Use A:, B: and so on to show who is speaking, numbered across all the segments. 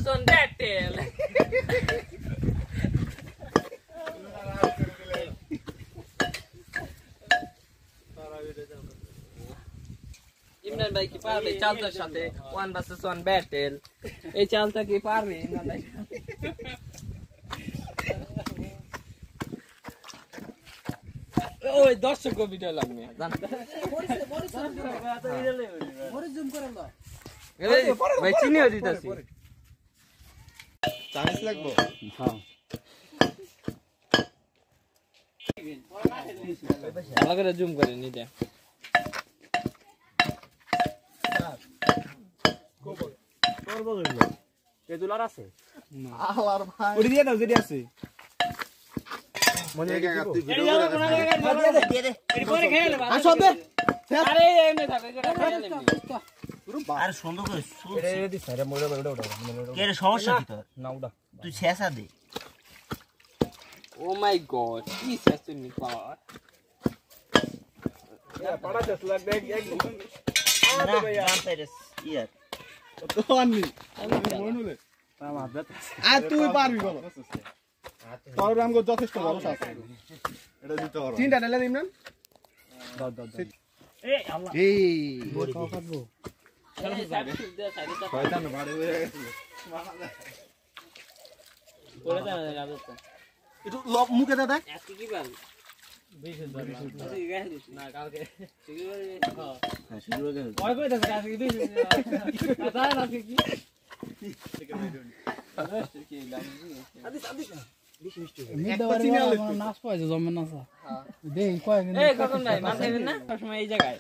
A: son battle. Imran ভাই কি পারবে চালটার সাথে 1 vs 1 ব্যাটেল? এই চালটা কি পারবে ইমরান ভাই? ওই দর্শক ভিডিও লাগবে জান মরে জুম করে দাও ভাই চিনিও দিতাছি
B: চান্স লাগবে
A: হ্যাঁ ভালো করে জুম করে নিতে
C: করব গেল এদুলার আছে
B: না আলার ভাই
C: ওড়ি দিয়ে দাও যেটি আছে
B: মনে একা তুই ভিডিও করে
A: দিয়ে দে এর পরে খেলে
B: আসো দে
A: আরে এমনি থাকে এটা খেলে
D: আর সুন্দর করে
C: এটা দিছ আরে মোড়া ওটা
D: কে রে সমস্যা কি তোর
C: না ওটা
D: তুই শেষা দে
A: ও মাই গড কি শেষ নি পাওয়ার
C: পাড়া শেষ লাগবে এক
D: না জানতে রে ইয়ার
B: তো আননি মনুলে আর তুই পারবি বলো তোর আমগো যথেষ্ট ভরসা আছে এটা দিতে পারো তিনটা ঢেলে দিম না
C: দাও দাও
D: এই আল্লাহ
B: এই
D: কাটবো
B: শয়তান বাড়ি হয়ে গেছে
A: পড়ে দাও রাজত্ব
B: একটু মুখে দে দেখ
A: আজকে কি বাল 20 না কালকে
D: হ্যাঁ শুরু করে
A: ওই কই দাও আজকে 20 আদা না কি এই কখন নাই মাথায় না সময় এই জায়গায়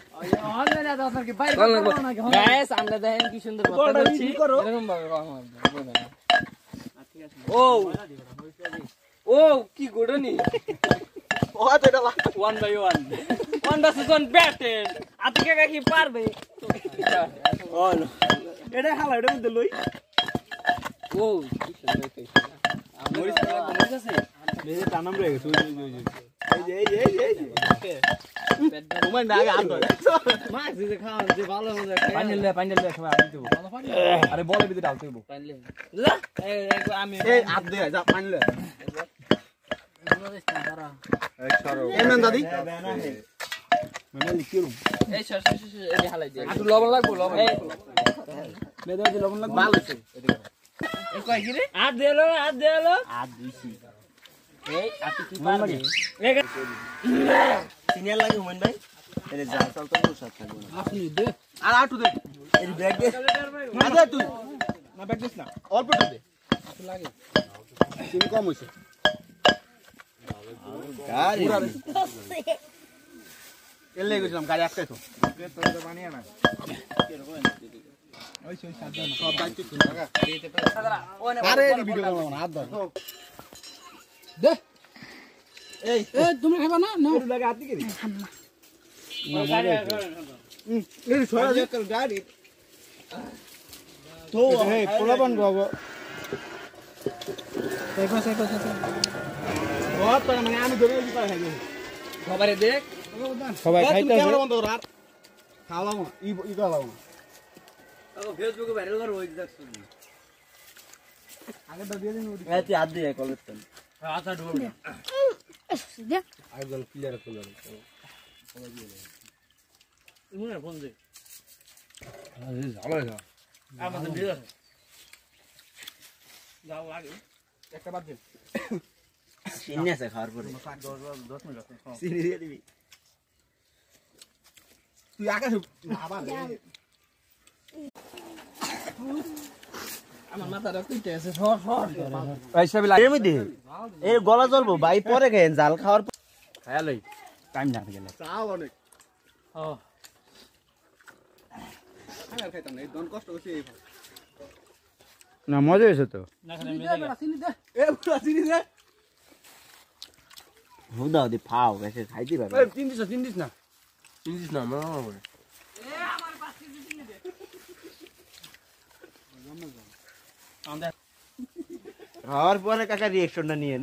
A: গাইস আমরা দেখেন কি সুন্দর কথা বলছি এরকম ভাবে ও ও কি গোডনি
B: ও এটা
A: 1 by 1 vs 1 ব্যাটেল আজকে কি পারবে ও
C: এটা হালা এটা মধ্যে লই
A: ও কি সুন্দর কইছে
C: মরিস আছে মেরে টানাম রে গেছে এই
B: তোমার না আগে আনতো
A: মাছ দিতে খাওয়া যে ভালো মজা
C: পানিল লে সবাই আমি দেব আরে বলে ভিতরে ডালতে দেব
A: পাইলে লা আমি
B: এই হাত দে যা পানলে এক সরো এমন দাদি মানে লিখিরুম
A: এই সর এই হালাই দে
C: একটু লবণ লাগবে লবণ
A: এই
C: মেদে দি লবণ লাগবে
B: ভালো আছে
A: এই কই কি রে হাত দেলো
D: আর দুইছি
A: এই আপনি কি পারবে
D: সিনিয়র লাগে হুমায়ুন ভাই এর জাল চাল তো বসাত থাকবে না
A: আপনি দে
B: আর আটু দে
D: এই ব্যাগ দে
B: না দে তুই
C: না ব্যাগ দিস না
B: অল্প একটু দে
A: লাগে
B: চিনি কম হইছে
D: গাড়ি
B: এলে গেছিলাম গাড়ি আটকাইছো
C: তো বানিয়ে না ওই সাদা না
B: সব দায়িত্ব তুই লাগা আরে এই ভিডিও করব না হাত ধর
A: দে
B: এই
A: তুমি খাবা না না
C: লাগে হাত দিকে
B: এই ছড়া দে কর গাড়ি তো এই পোলাপান বাবা বহুত টাকা মানে আমি ধরে দিতে পারি না
A: সবারে দেখ
C: সবাই খাইতে আছে
B: ক্যামেরা বন্ধ কর আর খাওয়ালাম না ই খাওয়ালাম না
A: ফেসবুকে ভাইরাল কর ওই দেখছ
C: আগে তো দিয়ে দিন
D: এই তুই হাত দিয়ে কলেজ তো
A: আচ্ছা ঢোল
C: একজন ক্লিয়ার করে
A: মনে ফোন দে
C: আরে ভালো হইছে
A: আমাদের ভিড় আছে যাও আগে
C: একটা বাদ দে
D: চিনি আছে খাওয়ার পরে
C: 10 মিনিট
D: চিনি দিয়ে দিবি
B: তুই আগে আবার
A: আমার মাথাটা কইতে আছে সর
C: পয়সা বি লাগে
D: এর মধ্যে এর গলা জ্বলবো ভাই পরে খেয়েন জাল খাওয়ার পর
C: খায়া লই টাইম না গেলে
B: চাও অনেক
A: ও
B: আমি আর খাইতাম না এই দন কষ্ট করছি এই
C: না মজা হয়েছে তো
A: না খালি মেরে
B: এ পুরা চিনি দে
D: হুদা দি ফাও গেছে খাইতে পারবে
C: এই তিন দিস না
D: চিনিস না মনে করে খাওয়ার পরে কাকা রিঅ্যাকশনটা নিয়েন